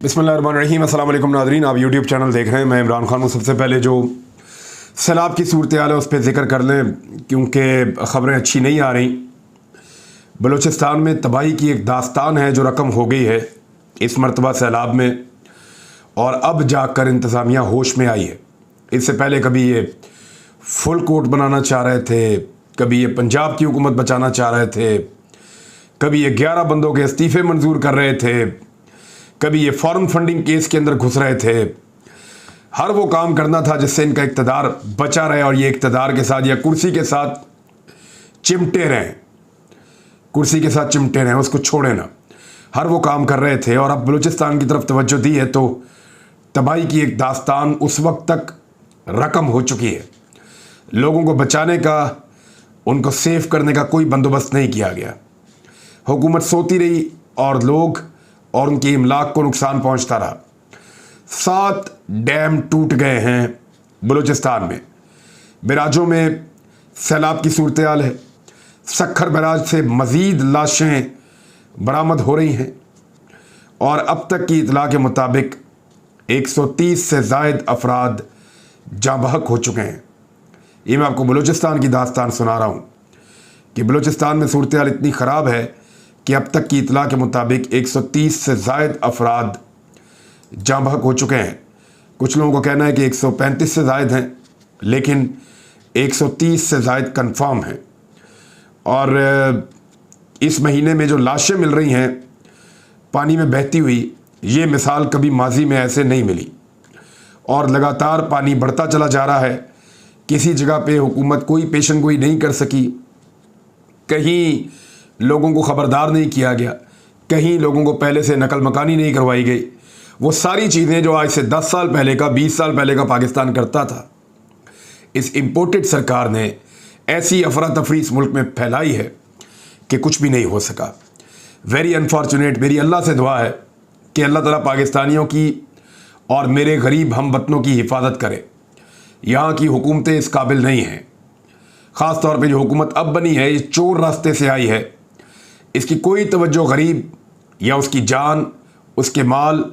बिस्मिल्लाहिर्रहमानिर्रहीम। अस्सलाम वालेकुम नाज़रीन, आप यूट्यूब चैनल देख रहे हैं। मैं इमरान खान हूँ। सबसे पहले जो सैलाब की सूरत हाल है उस पर ज़िक्र कर लें, क्योंकि ख़बरें अच्छी नहीं आ रही। बलूचिस्तान में तबाही की एक दास्तान है जो रकम हो गई है इस मरतबा सैलाब में, और अब जाकर इंतज़ामिया होश में आई है। इससे पहले कभी ये फुल कोर्ट बनाना चाह रहे थे, कभी ये पंजाब की हुकूमत बचाना चाह रहे थे, कभी ये 11 बंदों के इस्तीफ़े मंजूर कर रहे थे, कभी ये फॉरेन फंडिंग केस के अंदर घुस रहे थे। हर वो काम करना था जिससे इनका इक़्तिदार बचा रहे और ये इक़्तिदार के साथ या कुर्सी के साथ चिमटे रहें, कुर्सी के साथ चिमटे रहें, उसको छोड़े ना। हर वो काम कर रहे थे और अब बलूचिस्तान की तरफ तवज्जो दी है तो तबाही की एक दास्तान उस वक्त तक रकम हो चुकी है। लोगों को बचाने का, उनको सेव करने का कोई बंदोबस्त नहीं किया गया। हुकूमत सोती रही और लोग और उनकी इमलाक को नुकसान पहुंचता रहा। 7 डैम टूट गए हैं बलूचिस्तान में। बैराजों में सैलाब की सूरत हाल है। सक्खर बैराज से मज़ीद लाशें बरामद हो रही हैं और अब तक की इतला के मुताबिक 130 से ज़ायद अफराद जाँ बहक हो चुके हैं। ये मैं आपको बलूचिस्तान की दास्तान सुना रहा हूँ कि बलूचिस्तान में सूरत हाल इतनी ख़राब है कि अब तक की इतला के मुताबिक 130 से ज़ायद अफराद जाँ बहक हो चुके हैं। कुछ लोगों को कहना है कि 135 से ज़ायद हैं, लेकिन 130 से ज़ायद कन्फर्म हैं। और इस महीने में जो लाशें मिल रही हैं पानी में बहती हुई, ये मिसाल कभी माजी में ऐसे नहीं मिली और लगातार पानी बढ़ता चला जा रहा है। किसी जगह पे हुकूमत कोई पेशन गोई नहीं कर सकी, कहीं लोगों को ख़बरदार नहीं किया गया, कहीं लोगों को पहले से नकल मकानी नहीं करवाई गई। वो सारी चीज़ें जो आज से 10 साल पहले का, 20 साल पहले का पाकिस्तान करता था, इस इम्पोर्टेड सरकार ने ऐसी अफरा तफरी इस मुल्क में फैलाई है कि कुछ भी नहीं हो सका। Very unfortunate. मेरी अल्लाह से दुआ है कि अल्लाह ताला पाकिस्तानियों की और मेरे गरीब हम वतनों की हिफाजत करे। यहाँ की हुकूमतें इस काबिल नहीं हैं। ख़ास तौर पे जो हुकूमत अब बनी है, ये चोर रास्ते से आई है। इसकी कोई तवज्जो गरीब या उसकी जान, उसके माल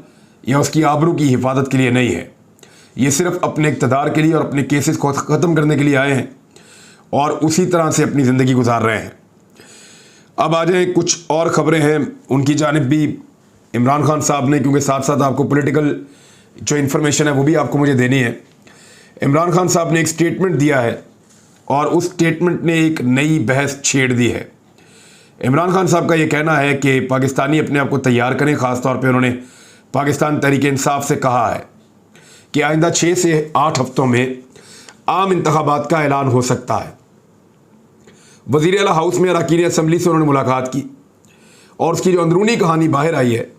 या उसकी आबरू की हिफाजत के लिए नहीं है। ये सिर्फ अपने इक़्तिदार के लिए और अपने केसेस को ख़त्म करने के लिए आए हैं और उसी तरह से अपनी ज़िंदगी गुजार रहे हैं। अब आ जाएँ कुछ और ख़बरें हैं उनकी जानिब भी इमरान खान साहब ने, क्योंकि साथ साथ आपको पॉलिटिकल जो इन्फॉर्मेशन है वो भी आपको मुझे देनी है। इमरान खान साहब ने एक स्टेटमेंट दिया है और उस स्टेटमेंट ने एक नई बहस छेड़ दी है। इमरान खान साहब का ये कहना है कि पाकिस्तानी अपने आप को तैयार करें। ख़ास तौर पे उन्होंने पाकिस्तान तहरीक इंसाफ से कहा है कि आइंदा 6 से 8 हफ्तों में आम इंतखाबात का ऐलान हो सकता है। वज़ीर आला हाउस में अरकान असम्बली से उन्होंने मुलाकात की और उसकी जो अंदरूनी कहानी बाहर आई है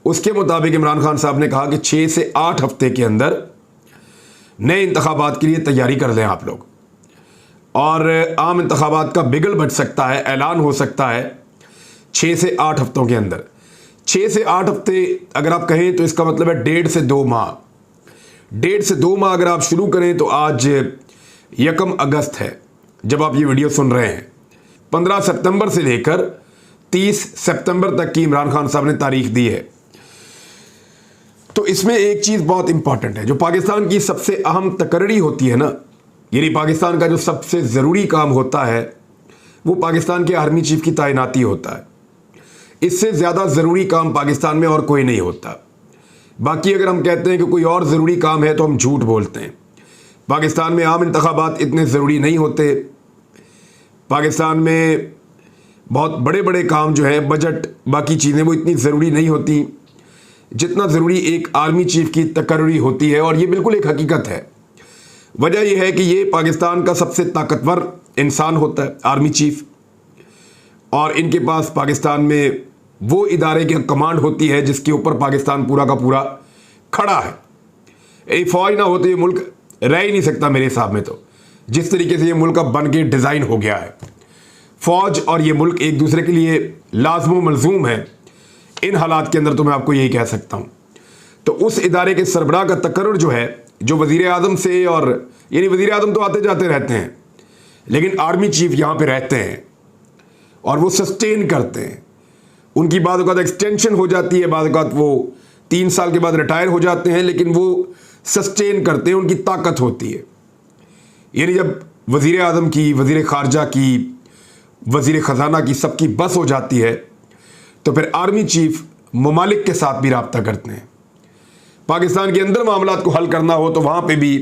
उसके मुताबिक इमरान खान साहब ने कहा कि 6 से 8 हफ्ते के अंदर नए इंतखाबात के लिए तैयारी कर लें आप लोग, और आम इंतखाबात का बिगल बच सकता है, ऐलान हो सकता है 6 से 8 हफ्तों के अंदर। 6 से 8 हफ्ते अगर आप कहें तो इसका मतलब है 1.5 से 2 माह। 1.5 से 2 माह अगर आप शुरू करें तो आज 1 अगस्त है जब आप ये वीडियो सुन रहे हैं। 15 सितंबर से लेकर 30 सितंबर तक की इमरान खान साहब ने तारीख दी है। तो इसमें एक चीज़ बहुत इंपॉर्टेंट है, जो पाकिस्तान की सबसे अहम तकर्री होती है ना, यानी पाकिस्तान का जो सबसे ज़रूरी काम होता है वो पाकिस्तान के आर्मी चीफ की तैनाती होता है। इससे ज़्यादा ज़रूरी काम पाकिस्तान में और कोई नहीं होता। बाकी अगर हम कहते हैं कि कोई और ज़रूरी काम है तो हम झूठ बोलते हैं। पाकिस्तान में आम इंतखाबात इतने ज़रूरी नहीं होते। पाकिस्तान में बहुत बड़े बड़े काम जो है, बजट, बाकी चीज़ें, वो इतनी ज़रूरी नहीं होती जितना ज़रूरी एक आर्मी चीफ की तकर्री होती है। और ये बिल्कुल एक हकीकत है। वजह यह है कि ये पाकिस्तान का सबसे ताकतवर इंसान होता है, आर्मी चीफ, और इनके पास पाकिस्तान में वो इदारे की कमांड होती है जिसके ऊपर पाकिस्तान पूरा का पूरा खड़ा है। ये फ़ौज ना हो तो ये मुल्क रह ही नहीं सकता मेरे हिसाब में। तो जिस तरीके से ये मुल्क अब बन के डिज़ाइन हो गया है, फ़ौज और ये मुल्क एक दूसरे के लिए लाज़िम मलज़ूम है। इन हालात के अंदर तो मैं आपको यही कह सकता हूँ। तो उस इदारे के सरबराह का तकर्रुर जो है, जो वज़ीर आज़म से, और यानी वज़ीर आज़म तो आते जाते रहते हैं, लेकिन आर्मी चीफ यहाँ पे रहते हैं और वो सस्टेन करते हैं। उनकी बाद औक़ात एक्सटेंशन हो जाती है, बाद औक़ात वो 3 साल के बाद रिटायर हो जाते हैं, लेकिन वो सस्टेन करते हैं, उनकी ताकत होती है। यानी जब वज़ीर आज़म की, वज़ीर ख़ारजा की, वज़ीर ख़जाना की सबकी बस हो जाती है तो फिर आर्मी चीफ ममालिक के साथ भी रब्ता करते हैं। पाकिस्तान के अंदर मामलात को हल करना हो तो वहाँ पे भी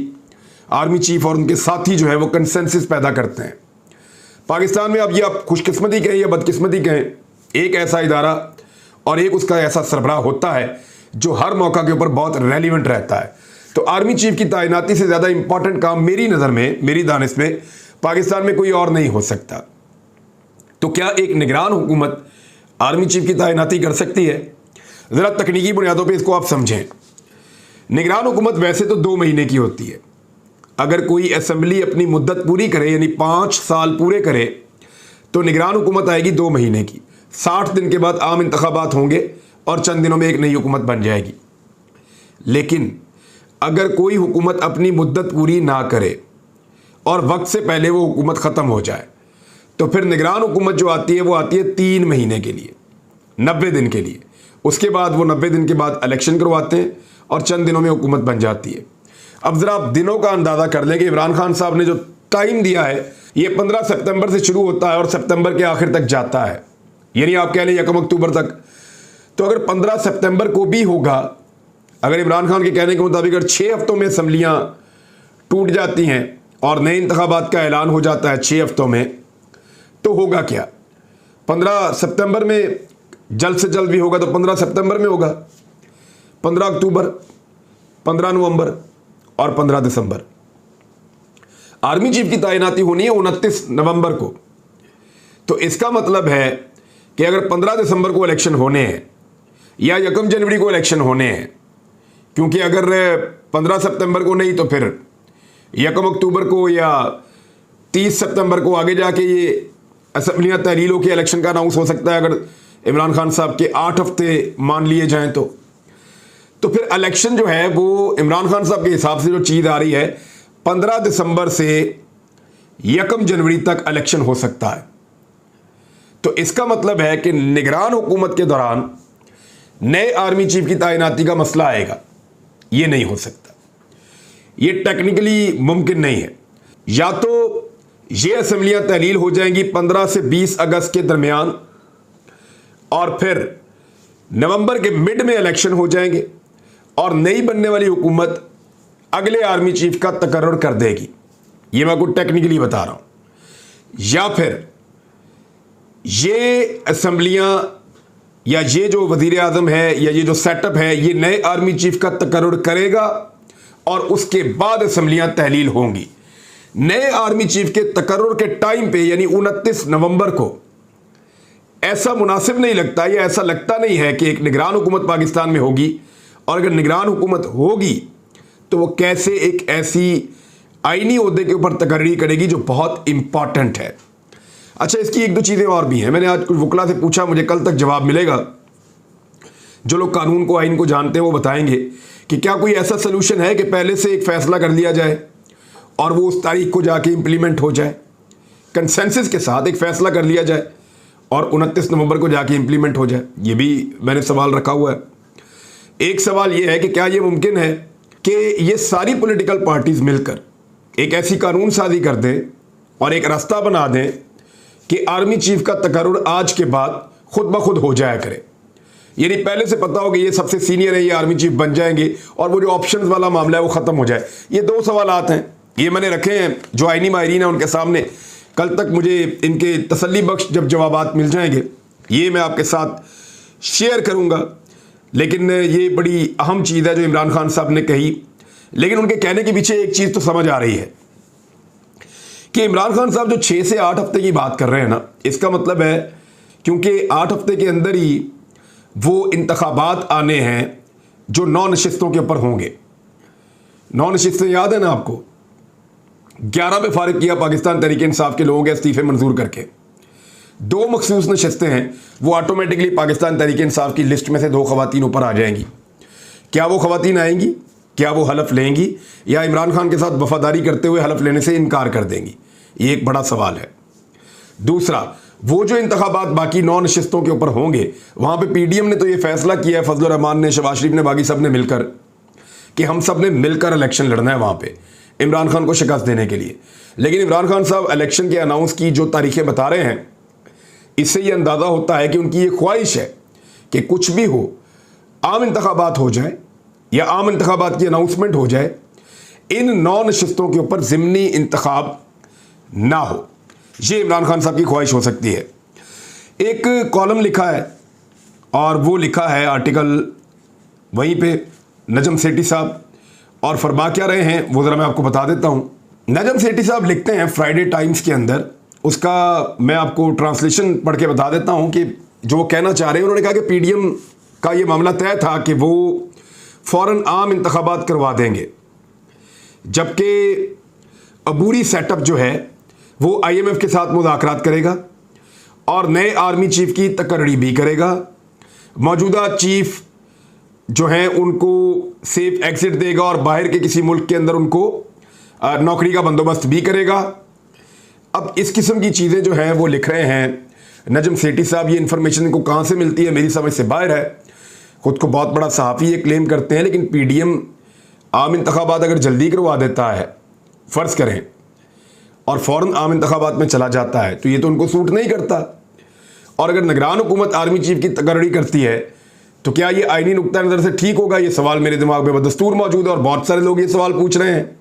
आर्मी चीफ और उनके साथी जो है वो कंसेंसस पैदा करते हैं। पाकिस्तान में अब ये आप खुशकिस्मती कहें या बदकिस्मती कहें, एक ऐसा इदारा और एक उसका ऐसा सरबराह होता है जो हर मौका के ऊपर बहुत रेलिवेंट रहता है। तो आर्मी चीफ की तैनाती से ज़्यादा इंपॉर्टेंट काम मेरी नज़र में, मेरी दानिश में पाकिस्तान में कोई और नहीं हो सकता। तो क्या एक निगरान हुकूमत आर्मी चीफ की तैनाती कर सकती है? ज़रा तकनीकी बुनियादों पे इसको आप समझें। निगरान हुकूमत वैसे तो 2 महीने की होती है। अगर कोई असेंबली अपनी मुद्दत पूरी करे यानी 5 साल पूरे करे तो निगरान हुकूमत आएगी 2 महीने की। 60 दिन के बाद आम इंतखाबात होंगे और चंद दिनों में एक नई हुकूमत बन जाएगी। लेकिन अगर कोई हुकूमत अपनी मुद्दत पूरी ना करे और वक्त से पहले वो हुकूमत ख़त्म हो जाए तो फिर निगरान हुकूमत जो आती है वो आती है 3 महीने के लिए, 90 दिन के लिए। उसके बाद वो 90 दिन के बाद इलेक्शन करवाते हैं और चंद दिनों में हुकूमत बन जाती है। अब ज़रा आप दिनों का अंदाज़ा कर लें कि इमरान खान साहब ने जो टाइम दिया है ये 15 सितंबर से शुरू होता है और सितंबर के आखिर तक जाता है, यानी आप कह लें 1 अक्टूबर तक। तो अगर 15 सितंबर को भी होगा, अगर इमरान खान के कहने के मुताबिक अगर 6 हफ्तों में असम्बलियाँ टूट जाती हैं और नए इंतखाबात का ऐलान हो जाता है 6 हफ्तों में, तो होगा क्या? 15 सितंबर में जल्द से जल्द भी होगा तो 15 सितंबर में होगा, 15 अक्टूबर, 15 नवंबर और 15 दिसंबर। आर्मी चीफ की तैनाती होनी है 29 नवंबर को। तो इसका मतलब है कि अगर 15 दिसंबर को इलेक्शन होने हैं या 1 जनवरी को इलेक्शन होने हैं, क्योंकि अगर 15 सितंबर को नहीं तो फिर 1 अक्टूबर को या 30 सितंबर को आगे जाके ये असम्बलियाँ तहलील होकर इलेक्शन का अनाउंस हो सकता है, अगर इमरान खान साहब के 8 हफ्ते मान लिए जाएं तो फिर इलेक्शन जो है वो इमरान खान साहब के हिसाब से जो चीज़ आ रही है 15 दिसंबर से 1 जनवरी तक इलेक्शन हो सकता है। तो इसका मतलब है कि निगरान हुकूमत के दौरान नए आर्मी चीफ की तैनाती का मसला आएगा, ये नहीं हो सकता, ये टेक्निकली मुमकिन नहीं है। या तो ये असम्बलियाँ तहलील हो जाएंगी 15 से 20 अगस्त के दरमियान और फिर नवंबर के मिड में इलेक्शन हो जाएंगे और नई बनने वाली हुकूमत अगले आर्मी चीफ का तकर्रुर कर देगी, ये मैं आपको टेक्निकली बता रहा हूँ। या फिर ये असम्बलियाँ या ये जो वज़ीर आज़म है या ये जो सेटअप है ये नए आर्मी चीफ का तकर्रुर करेगा और उसके बाद असम्बलियाँ तहलील होंगी। नए आर्मी चीफ के तकर्रुर के टाइम पे यानी 29 नवंबर को ऐसा मुनासिब नहीं लगता या ऐसा लगता नहीं है कि एक निगरान हुकूमत पाकिस्तान में होगी, और अगर निगरान हुकूमत होगी तो वो कैसे एक ऐसी आईनी ओहदे के ऊपर तकर्री करेगी जो बहुत इंपॉर्टेंट है। अच्छा, इसकी 1-2 चीज़ें और भी हैं। मैंने आज कुछ वकला से पूछा, मुझे कल तक जवाब मिलेगा। जो लोग कानून को, आइन को जानते हैं वो बताएंगे कि क्या कोई ऐसा सलूशन है कि पहले से एक फ़ैसला कर लिया जाए और वो उस तारीख को जाके इम्प्लीमेंट हो जाए, कंसेंसस के साथ एक फ़ैसला कर लिया जाए और 29 नवंबर को जाके इम्प्लीमेंट हो जाए। ये भी मैंने सवाल रखा हुआ है। एक सवाल ये है कि क्या ये मुमकिन है कि ये सारी पॉलिटिकल पार्टीज़ मिलकर एक ऐसी कानून साजी कर दें और एक रास्ता बना दें कि आर्मी चीफ का तकर्रुर आज के बाद खुद ब खुद हो जाया करे, यानी पहले से पता हो कि ये सबसे सीनियर है, ये आर्मी चीफ बन जाएंगे और वो जो ऑप्शंस वाला मामला है वो ख़त्म हो जाए। ये 2 सवालात हैं, ये मैंने रखे हैं जो आईनी माहिरीन है उनके सामने। कल तक मुझे इनके तसल्ली बख्श जब जवाबात मिल जाएंगे ये मैं आपके साथ शेयर करूँगा। लेकिन ये बड़ी अहम चीज़ है जो इमरान खान साहब ने कही, लेकिन उनके कहने के पीछे एक चीज़ तो समझ आ रही है कि इमरान खान साहब जो 6 से 8 हफ्ते की बात कर रहे हैं ना, इसका मतलब है क्योंकि 8 हफ्ते के अंदर ही वो इंतखाबात आने हैं जो 9 नशिस्तों के ऊपर होंगे। 9 नशिस्तें याद है ना आपको? 11 पे फारिग किया पाकिस्तान तहरीक इंसाफ के लोगों के इस्तीफे मंजूर करके। 2 मखसूस नशिस्तें हैं, वो ऑटोमेटिकली पाकिस्तान तहरीक इंसाफ की लिस्ट में से 2 खवातीन ऊपर आ जाएंगी। क्या वो खवातीन आएंगी? क्या वो हलफ लेंगी या इमरान खान के साथ वफादारी करते हुए हलफ लेने से इनकार कर देंगी? ये एक बड़ा सवाल है। दूसरा, वो जो इंतखाबात बाकी 9 नशिस्तों के ऊपर होंगे, वहाँ पे पीडीएम ने तो ये फैसला किया है, फजलुर रहमान ने, शहबाज शरीफ ने, बाकी सब ने मिलकर, कि हम सब ने मिलकर इलेक्शन लड़ना है वहाँ पे इमरान खान को शिकस्त देने के लिए। लेकिन इमरान खान साहब इलेक्शन के अनाउंस की जो तारीखें बता रहे हैं, इससे ये अंदाज़ा होता है कि उनकी ये ख्वाहिश है कि कुछ भी हो, आम इंतखाबात हो जाए या आम इंतखाबात की अनाउंसमेंट हो जाए, इन 9 नशिस्तों के ऊपर ज़िमनी इंतखाब ना हो। ये इमरान खान साहब की ख्वाहिश हो सकती है। एक कॉलम लिखा है और वो लिखा है आर्टिकल वहीं पे नजम सेठी साहब, और फरमा क्या रहे हैं वो ज़रा मैं आपको बता देता हूँ। नजम सेठी साहब लिखते हैं फ्राइडे टाइम्स के अंदर, उसका मैं आपको ट्रांसलेशन पढ़ के बता देता हूँ कि जो वो कहना चाह रहे हैं। उन्होंने कहा कि पीडीएम का ये मामला तय था कि वो फ़ौरन आम इंतखाबात करवा देंगे, जबकि अबूरी सेटअप जो है वो आईएमएफ के साथ मुज़ाकरात करेगा और नए आर्मी चीफ की तकर्री भी करेगा। मौजूदा चीफ जो हैं उनको सेफ एग्जिट देगा और बाहर के किसी मुल्क के अंदर उनको नौकरी का बंदोबस्त भी करेगा। अब इस किस्म की चीज़ें जो हैं वो लिख रहे हैं नजम सेठी साहब। ये इन्फॉर्मेशन इनको कहाँ से मिलती है मेरी समझ से बाहर है। ख़ुद को बहुत बड़ा सहाफ़ी ये क्लेम करते हैं, लेकिन पीडीएम आम इंतखाबात अगर जल्दी करवा देता है, फ़र्ज़ करें, और फ़ौरन आम इंतखाबात में चला जाता है, तो ये तो उनको सूट नहीं करता। और अगर निगरान हुकूमत आर्मी चीफ की तकर्री करती है तो क्या ये आईनी नुक्ता नज़र से ठीक होगा? ये सवाल मेरे दिमाग में बदस्तूर मौजूद है और बहुत सारे लोग ये सवाल पूछ रहे हैं।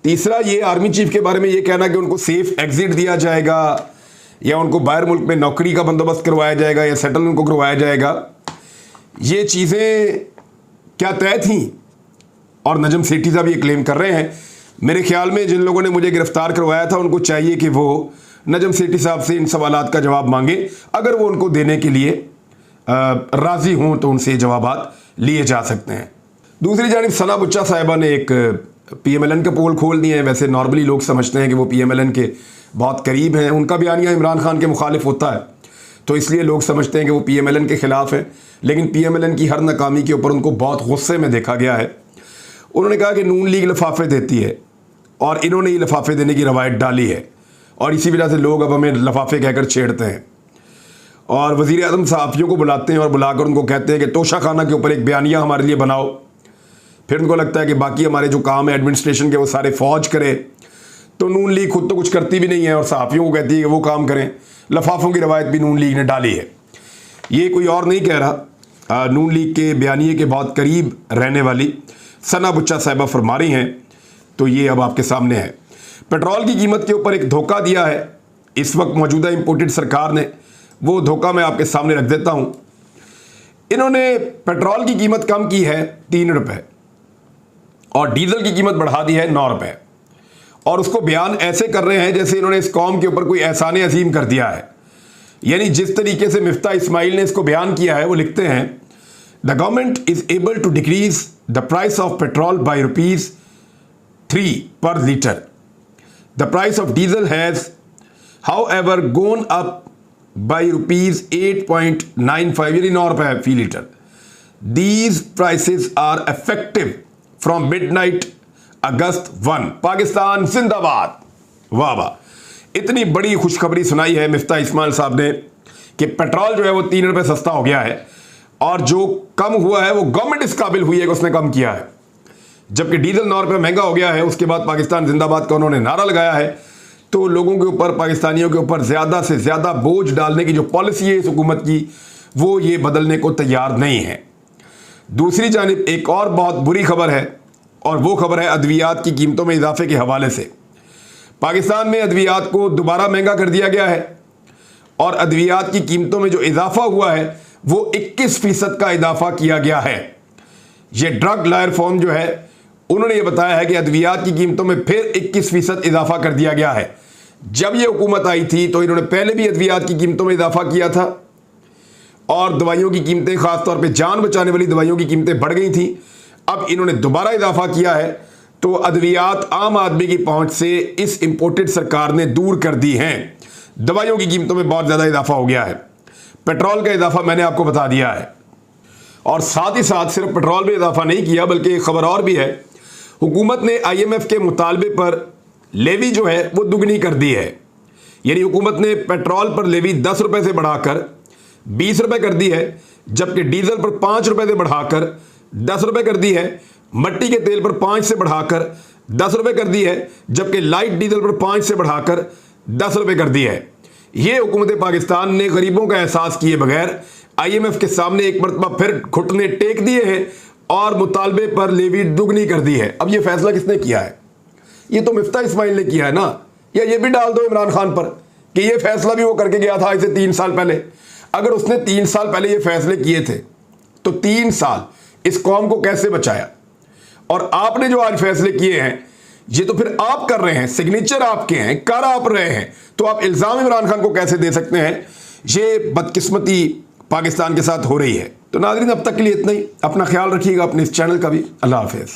तीसरा, ये आर्मी चीफ के बारे में ये कहना कि उनको सेफ एग्जिट दिया जाएगा या उनको बाहर मुल्क में नौकरी का बंदोबस्त करवाया जाएगा या सेटल उनको करवाया जाएगा, ये चीज़ें क्या तय थीं? और नजम सेठी साहब ये क्लेम कर रहे हैं। मेरे ख्याल में जिन लोगों ने मुझे गिरफ्तार करवाया था उनको चाहिए कि वो नजम सेठी साहब से इन सवालात का जवाब मांगे। अगर वो उनको देने के लिए राज़ी हों तो उनसे जवाबात लिए जा सकते हैं। दूसरी जानिब सना बुच्चा साहिबा ने एक पीएमएलएन का पोल खोल दिए हैं। वैसे नॉर्मली लोग समझते हैं कि वो पीएमएलएन के बहुत करीब हैं, उनका बयानिया इमरान खान के मुखालिफ होता है, तो इसलिए लोग समझते हैं कि वो पीएमएलएन के ख़िलाफ़ हैं। लेकिन पीएमएलएन की हर नाकामी के ऊपर उनको बहुत गुस्से में देखा गया है। उन्होंने कहा कि नून लीग लिफाफे देती है और इन्होंने ये लिफाफे देने की रवायत डाली है, और इसी वजह से लोग अब हमें लिफाफे कहकर छेड़ते हैं। और वज़ीर आज़म सहाफ़ियों को बुलाते हैं और बुलाकर उनको कहते हैं कि तोशा खाना के ऊपर एक बयानिया हमारे लिए बनाओ। फिर उनको लगता है कि बाकी हमारे जो काम है एडमिनिस्ट्रेशन के वो सारे फ़ौज करे, तो नून लीग खुद तो कुछ करती भी नहीं है और सहाफ़ियों को कहती है कि वो काम करें। लिफाफों की रवायत भी नून लीग ने डाली है। ये कोई और नहीं कह रहा, नून लीग के बयानिए के बहुत करीब रहने वाली सना बुच्चा साहिबा फरमा रही हैं। तो ये अब आपके सामने है। पेट्रोल की कीमत के ऊपर एक धोखा दिया है इस वक्त मौजूदा इंपोर्टेड सरकार ने। वो धोखा मैं आपके सामने रख देता हूँ। इन्होंने पेट्रोल की कीमत कम की है 3 रुपये और डीजल की कीमत बढ़ा दी है 9 रुपये, और उसको बयान ऐसे कर रहे हैं जैसे इन्होंने इस कौम के ऊपर कोई एहसान अजीम कर दिया है। यानी जिस तरीके से मिफ्ता इस्माइल ने इसको बयान किया है, वो लिखते हैं the government is able to decrease the price of petrol by ₹3 per liter. The price of diesel has, however, gone up by ₹8.95, यानी 9 रुपये फी लीटर। These prices are effective from midnight August 1. Pakistan जिंदाबाद। वाह वाह, इतनी बड़ी खुशखबरी सुनाई है मिफ्ता इस्माइल साहब ने कि पेट्रोल जो है वो 3 रुपये सस्ता हो गया है, और जो कम हुआ है वो गवर्नमेंट इस काबिल हुई है कि उसने कम किया है। जबकि डीजल 9 रुपये महंगा हो गया है, उसके बाद पाकिस्तान जिंदाबाद का उन्होंने नारा लगाया है। तो लोगों के ऊपर, पाकिस्तानियों के ऊपर ज़्यादा से ज़्यादा बोझ डालने की जो पॉलिसी है इस हुकूमत की, वो ये बदलने को तैयार नहीं है। दूसरी जानिब एक और बहुत बुरी खबर है, और वो खबर है अद्वियात की कीमतों में इजाफे के हवाले से। पाकिस्तान में अद्वियात को दोबारा महंगा कर दिया गया है, और अद्वियात की कीमतों में जो इजाफा हुआ है वो 21% का इजाफा किया गया है। ये ड्रग लॉयर फॉर्म जो है उन्होंने ये बताया है कि अद्वियात की कीमतों में फिर 21% इजाफा कर दिया गया है। जब ये हुकूमत आई थी तो इन्होंने पहले भी अद्वियात की कीमतों में इजाफा किया था, और दवाइयों की कीमतें, खासतौर पे जान बचाने वाली दवाइयों की कीमतें बढ़ गई थी। अब इन्होंने दोबारा इजाफा किया है, तो अद्वियात आम आदमी की पहुंच से इस इंपोर्टेड सरकार ने दूर कर दी हैं। दवाइयों की कीमतों में बहुत ज़्यादा इजाफा हो गया है। पेट्रोल का इजाफा मैंने आपको बता दिया है, और साथ ही साथ सिर्फ पेट्रोल में इजाफा नहीं किया, बल्कि एक खबर और भी है। हुकूमत ने आईएमएफ के मुतालबे पर लेवी जो है वो दुगनी कर दी है। यानी हुकूमत ने पेट्रोल पर लेवी 10 रुपए से बढ़ाकर 20 रुपए कर दी है, जबकि डीजल पर 5 रुपए से बढ़ाकर 10 रुपए कर दी है, मट्टी के तेल पर 5 से बढ़ाकर 10 रुपए कर दी है, जबकि लाइट डीजल पर 5 से बढ़ाकर 10 रुपए कर दी है। यह हुकूमत पाकिस्तान ने गरीबों का एहसास किए बगैर IMF के सामने एक मरतबा फिर घुटने टेक दिए हैं और मुतालबे पर लेवी दुगनी कर दी है। अब यह फैसला किसने किया है? ये तो मिफ्ता इस्माइल ने किया है ना। या ये भी डाल दो इमरान खान पर कि ये फैसला भी वो करके गया था आज से 3 साल पहले। अगर उसने 3 साल पहले ये फैसले किए थे तो 3 साल इस कौम को कैसे बचाया? और आपने जो आज फैसले किए हैं ये तो फिर आप कर रहे हैं, सिग्नेचर आपके हैं, कर आप रहे हैं, तो आप इल्जाम इमरान खान को कैसे दे सकते हैं? ये बदकिस्मती पाकिस्तान के साथ हो रही है। तो नाज़रीन, अब तक के लिए इतना ही। अपना ख्याल रखिएगा, अपने इस चैनल का भी। अल्लाह हाफिज़।